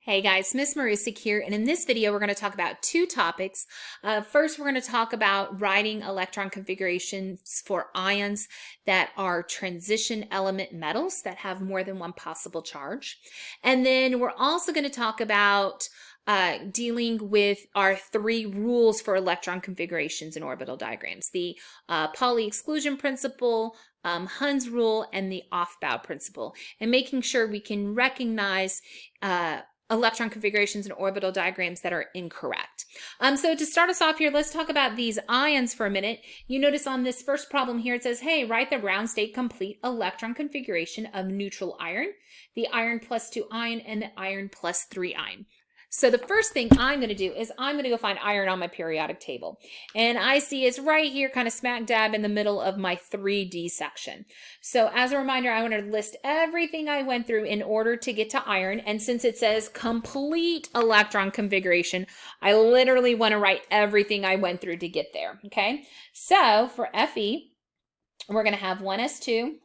Hey guys, Miss Marusik here, and in this video we're going to talk about two topics. First, we're going to talk about writing electron configurations for ions that are transition element metals that have more than one possible charge. And then we're also going to talk about dealing with our three rules for electron configurations in orbital diagrams: the Pauli exclusion principle, Hund's rule, and the off-bow principle, and making sure we can recognize electron configurations and orbital diagrams that are incorrect. So to start us off here, let's talk about these ions for a minute. You notice on this first problem here, it says, hey, write the ground state complete electron configuration of neutral iron, the iron +2 ion, and the iron +3 ion. So the first thing I'm going to do is I'm going to go find iron on my periodic table. And I see it's right here, kind of smack dab in the middle of my 3D section. So as a reminder, I want to list everything I went through in order to get to iron. And since it says complete electron configuration, I literally want to write everything I went through to get there. Okay. So for Fe, we're going to have 1s2,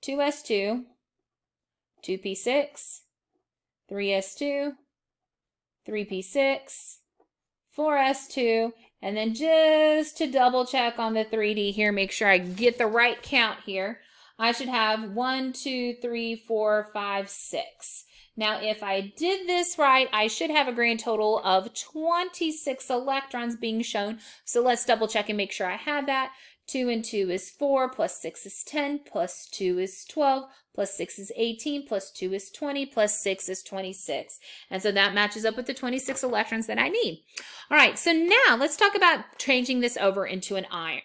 2s2, 2p6, 3s2, 3p6, 4s2, and then just to double check on the 3D here, make sure I get the right count here, I should have 1, 2, 3, 4, 5, 6. Now, if I did this right, I should have a grand total of 26 electrons being shown. So let's double check and make sure I have that. 2 and 2 is 4, plus 6 is 10, plus 2 is 12, plus 6 is 18, plus 2 is 20, plus 6 is 26. And so that matches up with the 26 electrons that I need. All right, so now let's talk about changing this over into an ion.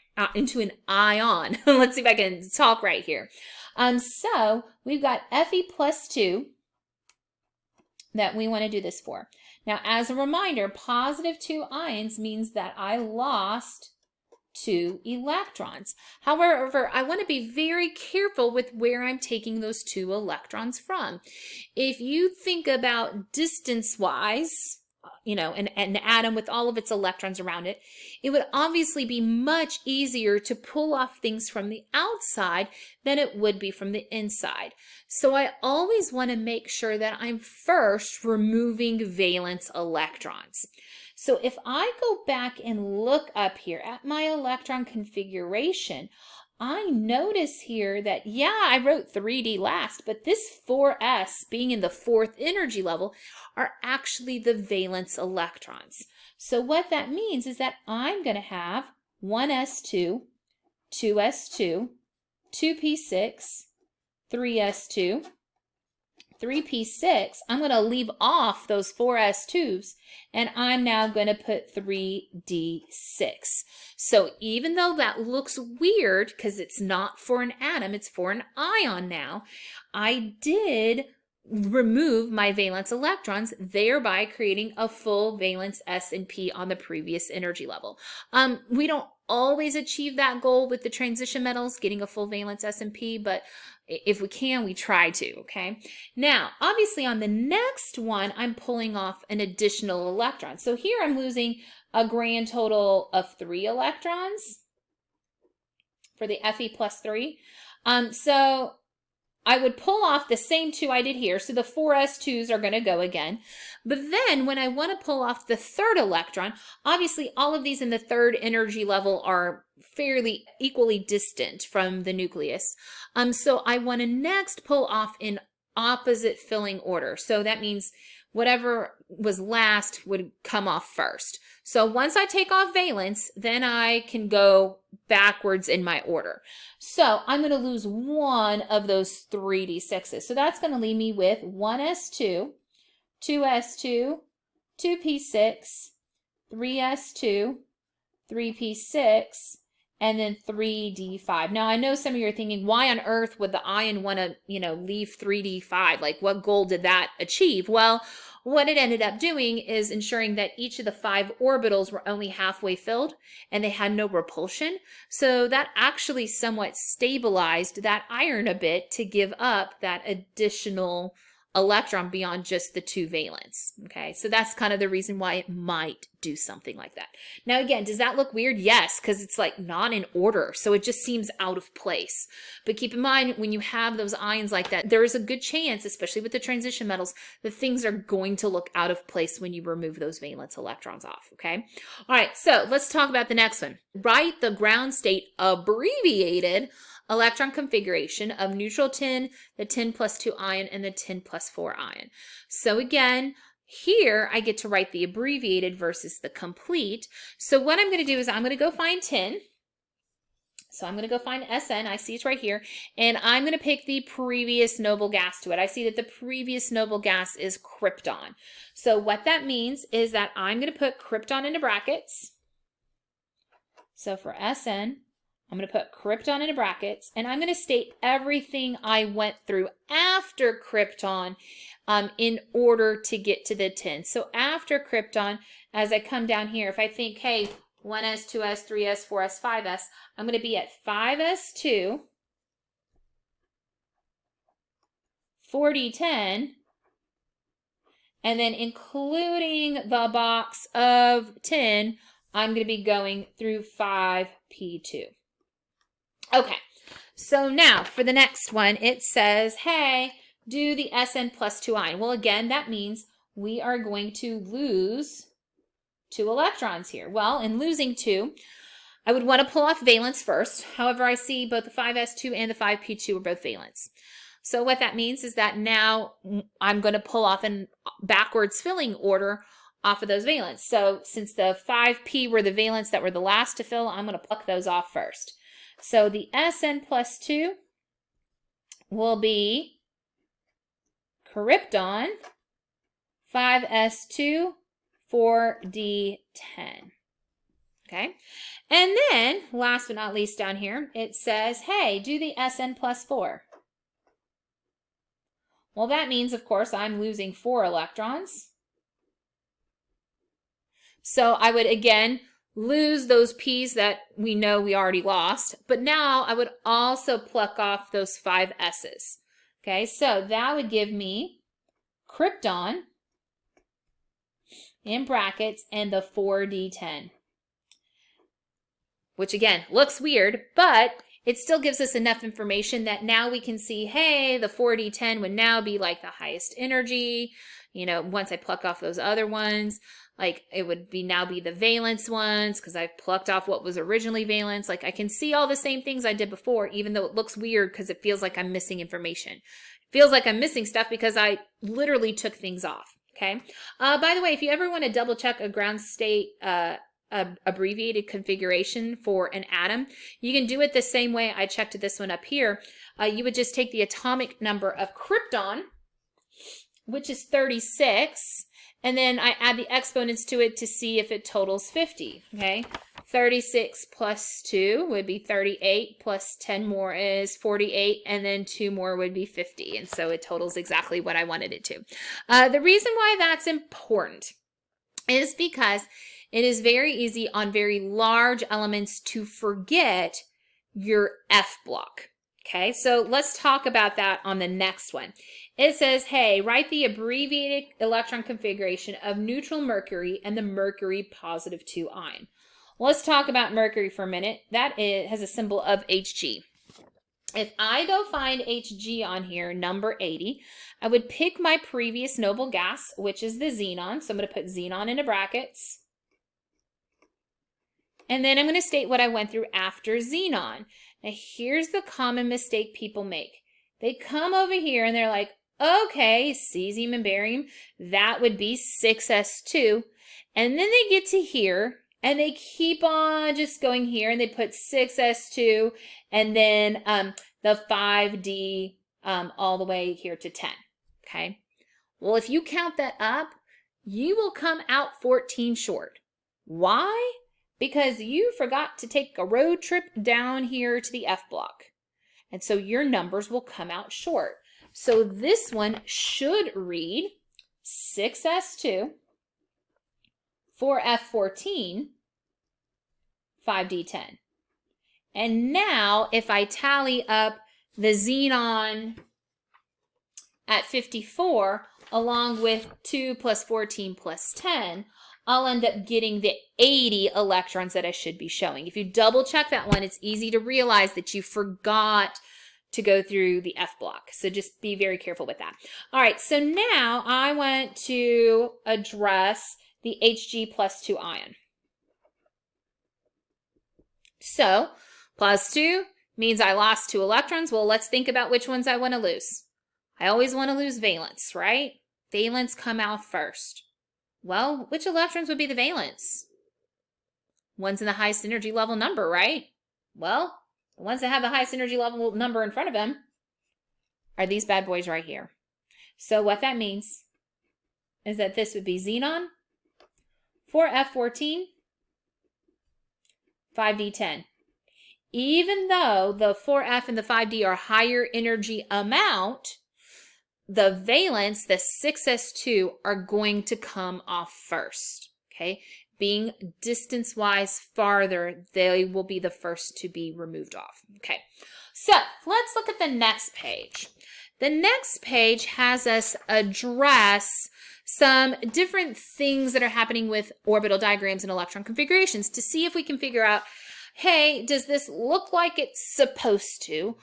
Let's see if I can talk right here. So we've got Fe+2 that we want to do this for. Now, as a reminder, +2 ions means that I lost 2 electrons. However, I want to be very careful with where I'm taking those 2 electrons from. If you think about distance-wise, an atom with all of its electrons around it, it would obviously be much easier to pull off things from the outside than it would be from the inside. So I always want to make sure that I'm first removing valence electrons. So if I go back and look up here at my electron configuration, I notice here that, yeah, I wrote 3D last, but this 4s being in the 4th energy level are actually the valence electrons. So what that means is that I'm going to have 1s2, 2s2, 2p6, 3s2, 3p6, I'm going to leave off those 4s2s, and I'm now going to put 3d6. So even though that looks weird because it's not for an atom, it's for an ion now, I did remove my valence electrons, thereby creating a full valence S and P on the previous energy level. We don't always achieve that goal with the transition metals, getting a full valence S and P, but if we can, we try to, okay? Now, obviously on the next one, I'm pulling off an additional electron. So here I'm losing a grand total of 3 electrons for the Fe+3. So I would pull off the same 2 I did here. So the 4s2s are going to go again. But then when I want to pull off the 3rd electron, obviously all of these in the 3rd energy level are fairly equally distant from the nucleus. So I want to next pull off in opposite filling order. So that means whatever was last would come off first. So once I take off valence, then I can go backwards in my order. So I'm going to lose one of those 3d6s. So that's going to leave me with 1s2, 2s2, 2p6, 3s2, 3p6, and then 3d5. Now, I know some of you are thinking, why on earth would the ion want to, leave 3d5? Like, what goal did that achieve? Well, what it ended up doing is ensuring that each of the 5 orbitals were only halfway filled and they had no repulsion. So that actually somewhat stabilized that iron a bit to give up that additional electron beyond just the 2 valence. Okay, so that's kind of the reason why it might do something like that. Now again, does that look weird? Yes, because it's like not in order, so it just seems out of place. But keep in mind, when you have those ions like that, there is a good chance, especially with the transition metals, that things are going to look out of place when you remove those valence electrons off. Okay, all right, so let's talk about the next one. Write the ground state abbreviated electron configuration of neutral tin, the tin plus 2 ion, and the tin plus 4 ion. So again, here I get to write the abbreviated versus the complete. So what I'm going to do is I'm going to go find tin. So I'm going to go find SN. I see it's right here. And I'm going to pick the previous noble gas to it. I see that the previous noble gas is krypton. So what that means is that I'm going to put krypton into brackets. So for SN, I'm going to put krypton into brackets, and I'm going to state everything I went through after krypton in order to get to the tin. So after krypton, as I come down here, if I think, hey, 1s, 2s, 3s, 4s, 5s, I'm going to be at 5s2, 4d10, and then including the box of tin, I'm going to be going through 5p2. Okay, so now for the next one, it says, hey, do the SN plus 2 ion. Well, again, that means we are going to lose 2 electrons here. Well, in losing 2, I would want to pull off valence first. However, I see both the 5s2 and the 5p2 are both valence. So what that means is that now I'm going to pull off in backwards filling order off of those valence. So since the 5p were the valence that were the last to fill, I'm going to pluck those off first. So the SN plus 2 will be krypton, 5s2, 4d10. Okay, and then last but not least down here, it says, hey, do the SN plus 4. Well, that means, of course, I'm losing 4 electrons. So I would, again, lose those P's that we know we already lost. But now I would also pluck off those 5 S's. Okay, so that would give me krypton in brackets and the 4d10. Which, again, looks weird, but it still gives us enough information that now we can see, hey, the 4d10 would now be like the highest energy. You know, once I pluck off those other ones, like it would be now be the valence ones because I plucked off what was originally valence. Like I can see all the same things I did before, even though it looks weird because it feels like I'm missing information. It feels like I'm missing stuff because I literally took things off. Okay. By the way, if you ever want to double check a ground state abbreviated configuration for an atom, you can do it the same way I checked this one up here. You would just take the atomic number of krypton, which is 36, and then I add the exponents to it to see if it totals 50, okay? 36 plus 2 would be 38, plus 10 more is 48, and then 2 more would be 50, and so it totals exactly what I wanted it to. The reason why that's important is because it is very easy on very large elements to forget your F block. Okay, so let's talk about that on the next one. It says, hey, write the abbreviated electron configuration of neutral mercury and the mercury positive 2 ion. Let's talk about mercury for a minute. That has a symbol of Hg. If I go find Hg on here, number 80, I would pick my previous noble gas, which is the xenon. So I'm going to put xenon into brackets. And then I'm going to state what I went through after xenon. Now, here's the common mistake people make. They come over here and they're like, okay, cesium and barium, that would be 6s2. And then they get to here and they keep on just going here and they put 6s2 and then the 5d all the way here to 10. Okay. Well, if you count that up, you will come out 14 short. Why? Because you forgot to take a road trip down here to the F block. And so your numbers will come out short. So this one should read 6s2, 4f14, 5d10. And now if I tally up the xenon at 54, along with 2 plus 14 plus 10, I'll end up getting the 80 electrons that I should be showing. If you double check that one, it's easy to realize that you forgot to go through the F block. So just be very careful with that. All right, so now I want to address the Hg plus 2 ion. So plus 2 means I lost 2 electrons. Well, let's think about which ones I want to lose. I always want to lose valence, right? Valence come out first. Well, which electrons would be the valence? One's in the highest energy level number, right? Well, the ones that have the highest energy level number in front of them are these bad boys right here. So what that means is that this would be xenon, 4F14, 5D10. Even though the 4F and the 5D are higher energy amount, the valence, the 6s2, are going to come off first, okay? Being distance-wise farther, they will be the first to be removed off, okay? So let's look at the next page. The next page has us address some different things that are happening with orbital diagrams and electron configurations to see if we can figure out, hey, does this look like it's supposed to?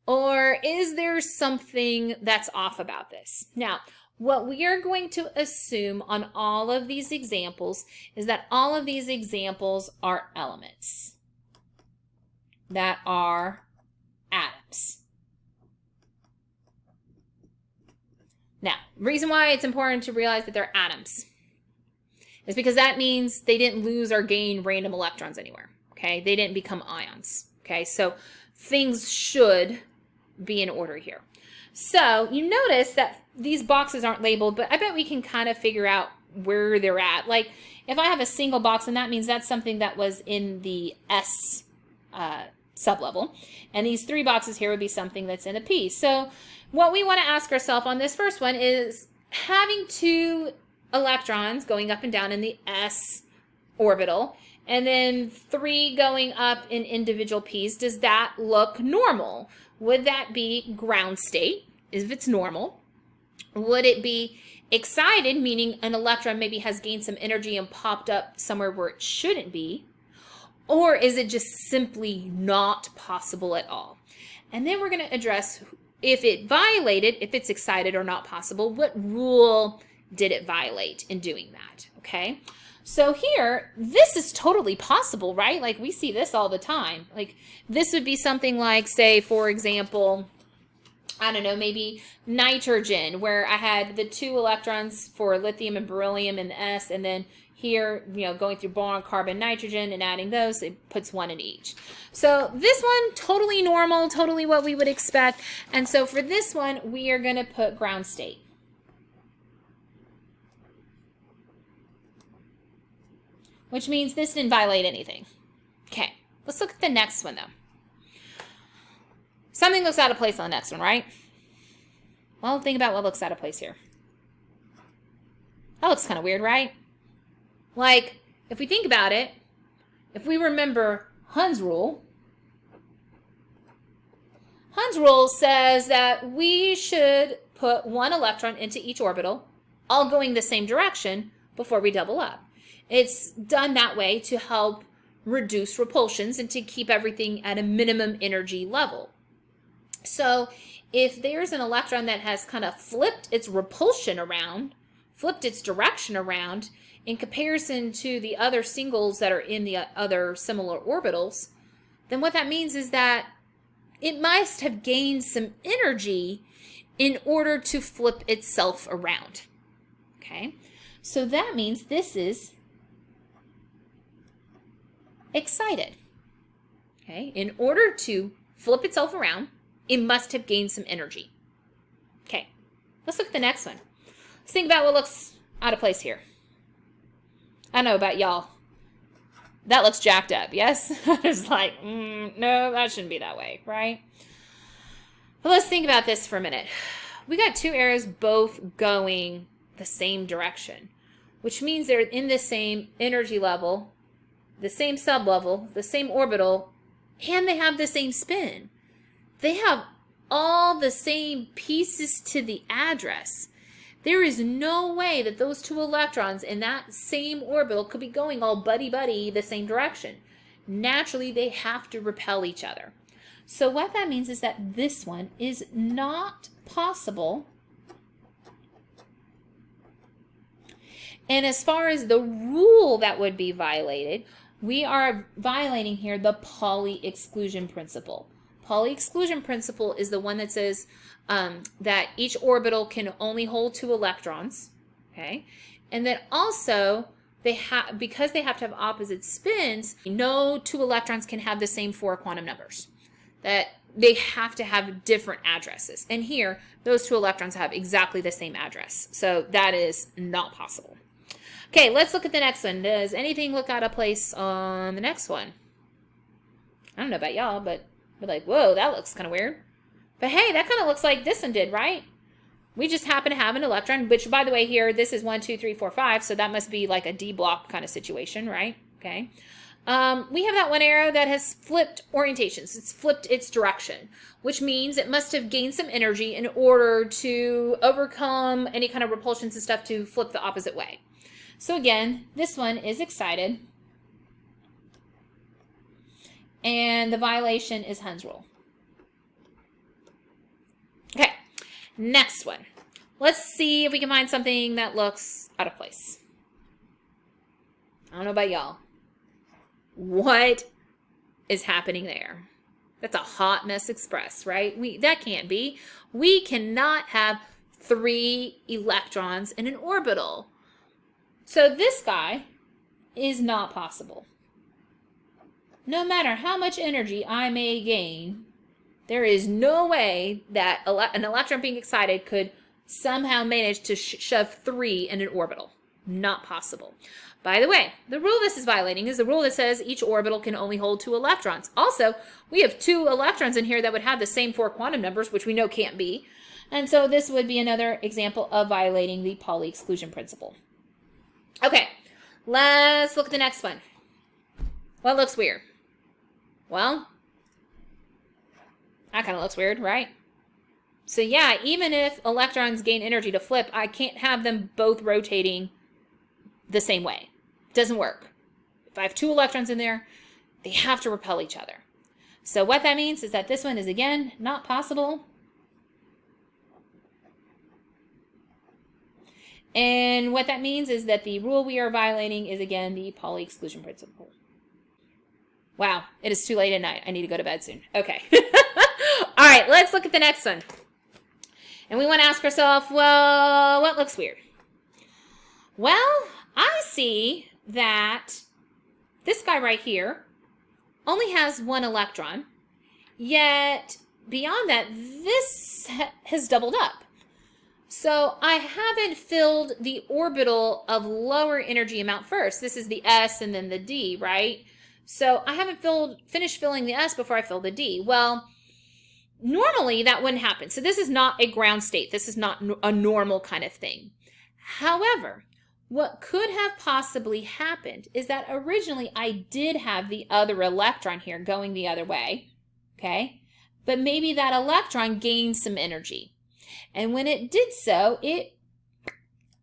Or is there something that's off about this? Now, what we are going to assume on all of these examples is that all of these examples are elements that are atoms. Now, the reason why it's important to realize that they're atoms is because that means they didn't lose or gain random electrons anywhere, okay? They didn't become ions, okay? So things should be in order here. So you notice that these boxes aren't labeled, but I bet we can kind of figure out where they're at. Like if I have a single box, then that means that's something that was in the S sublevel. And these 3 boxes here would be something that's in a P. So what we want to ask ourselves on this first one is, having 2 electrons going up and down in the S orbital, and then 3 going up in individual P's, does that look normal? Would that be ground state, if it's normal? Would it be excited, meaning an electron maybe has gained some energy and popped up somewhere where it shouldn't be? Or is it just simply not possible at all? And then we're going to address if it violated, if it's excited or not possible, what rule did it violate in doing that, okay? So here, this is totally possible, right? Like we see this all the time. Like this would be something like, say, for example, I don't know, maybe nitrogen, where I had the 2 electrons for lithium and beryllium in the S, and then here, you know, going through boron, carbon, nitrogen, and adding those, it puts 1 in each. So this one, totally normal, totally what we would expect. And so for this one, we are going to put ground state. Which means this didn't violate anything. Okay, let's look at the next one, though. Something looks out of place on the next one, right? Well, think about what looks out of place here. That looks kind of weird, right? Like, if we think about it, if we remember Hund's rule says that we should put 1 electron into each orbital, all going the same direction before we double up. It's done that way to help reduce repulsions and to keep everything at a minimum energy level. So if there's an electron that has kind of flipped its repulsion around, flipped its direction around in comparison to the other singles that are in the other similar orbitals, then what that means is that it must have gained some energy in order to flip itself around. Okay, so that means this is excited. Okay, in order to flip itself around, it must have gained some energy. Okay, let's look at the next one. Let's think about what looks out of place here. I don't know about y'all. That looks jacked up, yes? It's like, no, that shouldn't be that way, right? But let's think about this for a minute. We got 2 arrows both going the same direction, which means they're in the same energy level, the same sublevel, the same orbital, and they have the same spin. They have all the same pieces to the address. There is no way that those two electrons in that same orbital could be going all buddy-buddy the same direction. Naturally, they have to repel each other. So what that means is that this one is not possible. And as far as the rule that would be violated, we are violating here the Pauli exclusion principle. Pauli exclusion principle is the one that says that each orbital can only hold 2 electrons, okay? And that also, because they have to have opposite spins, no 2 electrons can have the same 4 quantum numbers. That they have to have different addresses. And here, those 2 electrons have exactly the same address. So that is not possible. Okay, let's look at the next one. Does anything look out of place on the next one? I don't know about y'all, but we're like, whoa, that looks kind of weird. But hey, that kind of looks like this one did, right? We just happen to have an electron, which, by the way, here, this is 1, 2, 3, 4, 5, so that must be like a D block kind of situation, right? Okay. We have that one arrow that has flipped orientations. It's flipped its direction, which means it must have gained some energy in order to overcome any kind of repulsions and stuff to flip the opposite way. So again, this one is excited. And the violation is Hund's rule. Okay, next one. Let's see if we can find something that looks out of place. I don't know about y'all. What is happening there? That's a hot mess express, right? That can't be. We cannot have 3 electrons in an orbital. So this guy is not possible. No matter how much energy I may gain, there is no way that an electron being excited could somehow manage to shove 3 in an orbital. Not possible. By the way, the rule this is violating is the rule that says each orbital can only hold 2 electrons. Also, we have 2 electrons in here that would have the same 4 quantum numbers, which we know can't be. And so this would be another example of violating the Pauli exclusion principle. Okay, let's look at the next one. What looks weird? Well, that kind of looks weird, right? So yeah, even if electrons gain energy to flip, I can't have them both rotating the same way. Doesn't work. If I have 2 electrons in there, they have to repel each other. So what that means is that this one is, again, not possible. And what that means is that the rule we are violating is, again, the Pauli exclusion principle. Wow, it is too late at night. I need to go to bed soon. Okay. All right, let's look at the next one. And we want to ask ourselves, well, what looks weird? Well, I see that this guy right here only has 1 electron, yet beyond that, this has doubled up. So I haven't filled the orbital of lower energy amount first. This is the S and then the D, right? So I haven't finished filling the S before I fill the D. Well, normally that wouldn't happen. So this is not a ground state. This is not a normal kind of thing. However, what could have possibly happened is that originally I did have the other electron here going the other way, okay? But maybe that electron gained some energy. And when it did so, it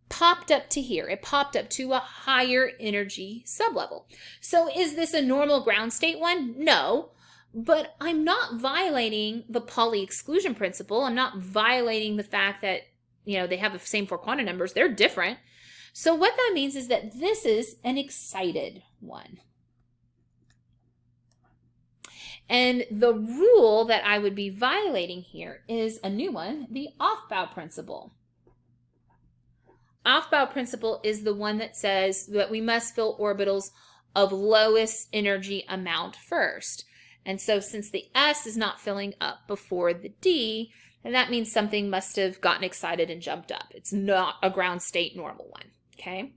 popped up to here. It popped up to a higher energy sublevel. So is this a normal ground state one? No, but I'm not violating the Pauli exclusion principle. I'm not violating the fact that, they have the same 4 quantum numbers. They're different. So what that means is that this is an excited one. And the rule that I would be violating here is a new one, the Aufbau principle. Aufbau principle is the one that says that we must fill orbitals of lowest energy amount first. And so since the S is not filling up before the D, then that means something must have gotten excited and jumped up. It's not a ground state normal one, okay?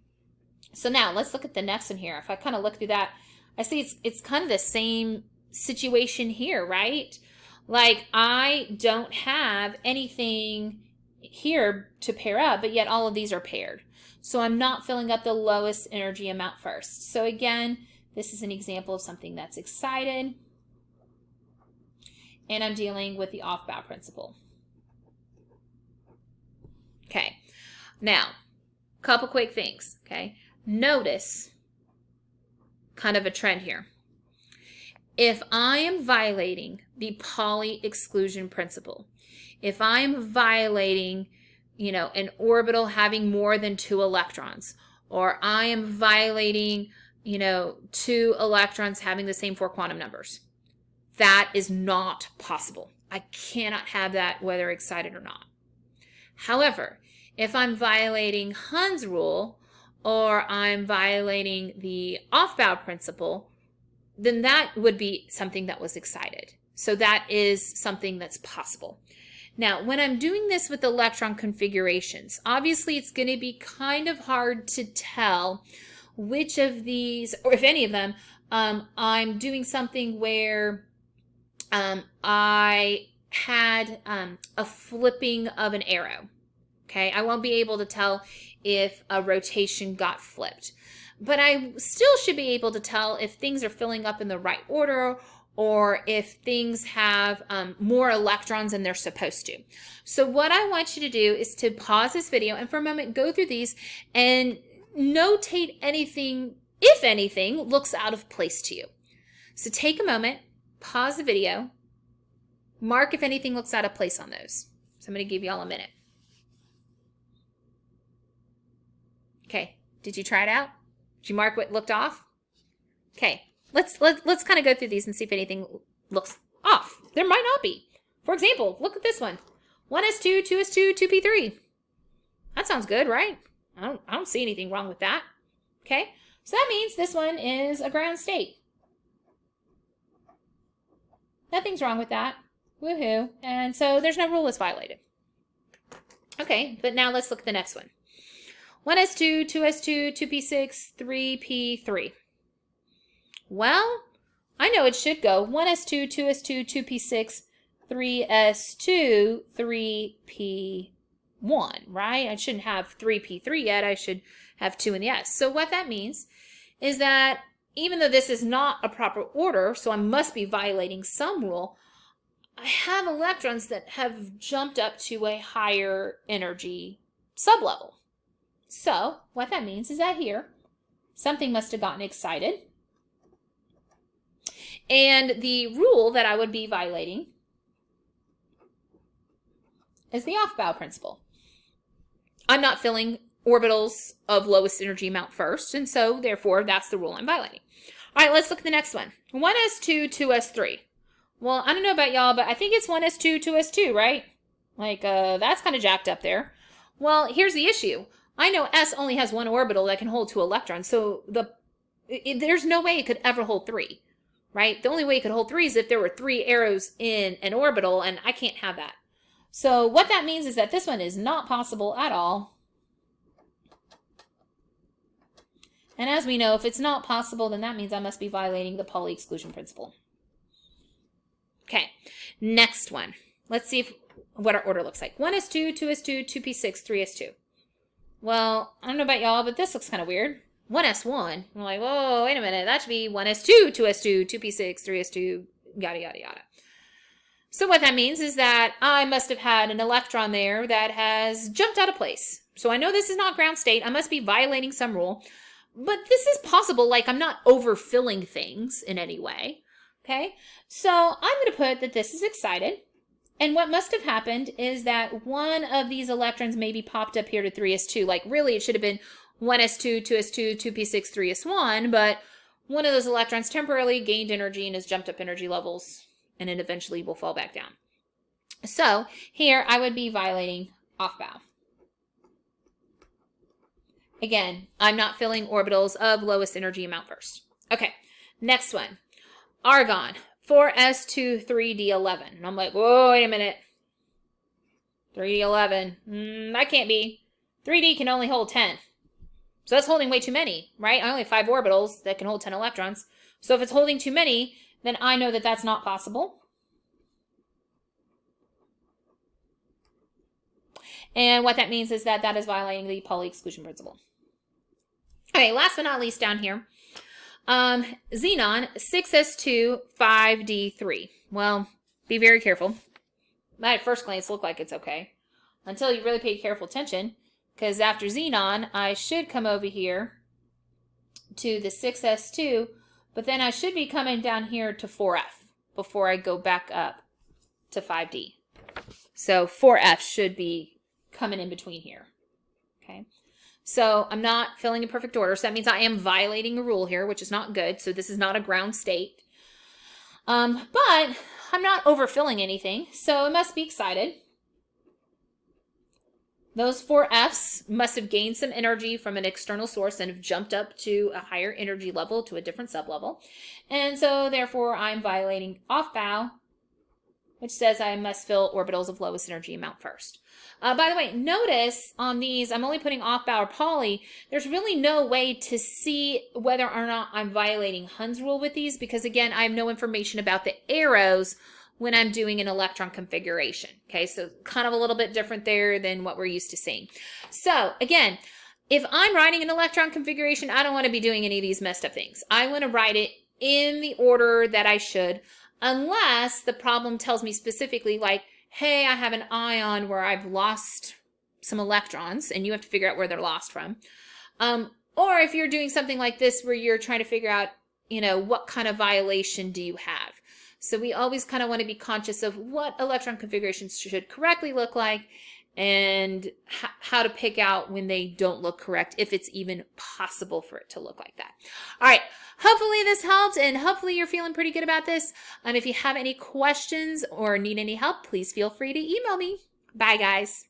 So now let's look at the next one here. If I kind of look through that, I see it's kind of the same situation here, right? Like I don't have anything here to pair up, but yet all of these are paired. So I'm not filling up the lowest energy amount first. So again, this is an example of something that's excited. and I'm dealing with the off-bow principle. Okay, now, a couple quick things, okay? Notice kind of a trend here. If I am violating the Pauli exclusion principle, if I'm violating, you know, an orbital having more than 2 electrons, or I am violating, you know, 2 electrons having the same 4 quantum numbers, that is not possible. I cannot have that whether excited or not. However, if I'm violating Hund's rule, or I'm violating the off-bow principle, then that would be something that was excited. So that is something that's possible. Now, when I'm doing this with electron configurations, obviously it's going to be kind of hard to tell which of these, or if any of them, I'm doing something where I had a flipping of an arrow. Okay, I won't be able to tell if a rotation got flipped, but I still should be able to tell if things are filling up in the right order, or if things have more electrons than they're supposed to. So what I want you to do is to pause this video and for a moment go through these and notate anything, if anything, looks out of place to you. So take a moment, pause the video, mark if anything looks out of place on those. So I'm going to give you all a minute. Okay, did you try it out? Did you mark what looked off? Okay, let's kind of go through these and see if anything looks off. There might not be. For example, look at this one. 1s2, 2s2, 2p3. That sounds good, right? I don't see anything wrong with that. Okay, so that means this one is a ground state. Nothing's wrong with that. Woohoo. And so there's no rule that's violated. Okay, but now let's look at the next one. 1s2, 2s2, 2p6, 3p3. Well, I know it should go 1s2, 2s2, 2p6, 3s2, 3p1, right? I shouldn't have 3p3 yet. I should have 2 in the s. So what that means is that even though this is not a proper order, so I must be violating some rule, I have electrons that have jumped up to a higher energy sublevel. So what that means is that here, something must have gotten excited. And the rule that I would be violating is the off-bow principle. I'm not filling orbitals of lowest energy amount first, and so therefore that's the rule I'm violating. All right, let's look at the next one. 1s2, 2s3. Well, I don't know about y'all, but I think it's 1s2, 2s2, right? Like, that's kind of jacked up there. Well, here's the issue. I know S only has 1 orbital that can hold 2 electrons, so there's no way it could ever hold 3, right? The only way it could hold 3 is if there were 3 arrows in an orbital, and I can't have that. So what that means is that this one is not possible at all. And as we know, if it's not possible, then that means I must be violating the Pauli exclusion principle. Okay, next one. Let's see what our order looks like. 1s2, 2s2, 2p6, 3s2. Well, I don't know about y'all, but this looks kind of weird. 1s1. I'm like, whoa, wait a minute. That should be 1s2, 2s2, 2p6, 3s2, yada, yada, yada. So what that means is that I must have had an electron there that has jumped out of place. So I know this is not ground state. I must be violating some rule. But this is possible, like I'm not overfilling things in any way. Okay? So I'm going to put that this is excited. And what must have happened is that one of these electrons maybe popped up here to 3s2. Like really it should have been 1s2, 2s2, 2p6, 3s1. But one of those electrons temporarily gained energy and has jumped up energy levels. And it eventually will fall back down. So here I would be violating off-bow. Again, I'm not filling orbitals of lowest energy amount first. Okay, next one. Argon, 4s2, 3d11. And I'm like, whoa, wait a minute. 3d11. That can't be. 3d can only hold 10. So that's holding way too many, right? I only have 5 orbitals that can hold 10 electrons. So if it's holding too many, then I know that that's not possible. And what that means is that that is violating the Pauli exclusion principle. Okay, last but not least down here. Xenon, 6s2, 5d3. Well, Be very careful. Might at first glance look like it's okay until you really pay careful attention, because after xenon, I should come over here to the 6s2, but then I should be coming down here to 4f before I go back up to 5d. So 4f should be coming in between here. Okay. So I'm not filling in perfect order. So that means I am violating a rule here, which is not good. So this is not a ground state. But I'm not overfilling anything, so it must be excited. Those 4Fs must have gained some energy from an external source and have jumped up to a higher energy level, to a different sublevel. And so therefore I'm violating off bow, which says I must fill orbitals of lowest energy amount first. By the way, notice on these, I'm only putting off bow or poly. There's really no way to see whether or not I'm violating Hund's rule with these, because again, I have no information about the arrows when I'm doing an electron configuration. Okay, so kind of a little bit different there than what we're used to seeing. So again, if I'm writing an electron configuration, I don't want to be doing any of these messed up things. I want to write it in the order that I should, unless the problem tells me specifically, like, hey, I have an ion where I've lost some electrons, and you have to figure out where they're lost from. Or if you're doing something like this where you're trying to figure out, you know, what kind of violation do you have? So we always kind of want to be conscious of what electron configurations should correctly look like, and how to pick out when they don't look correct, if it's even possible for it to look like that. All right, hopefully this helped, and hopefully you're feeling pretty good about this. If you have any questions or need any help, please feel free to email me. Bye, guys.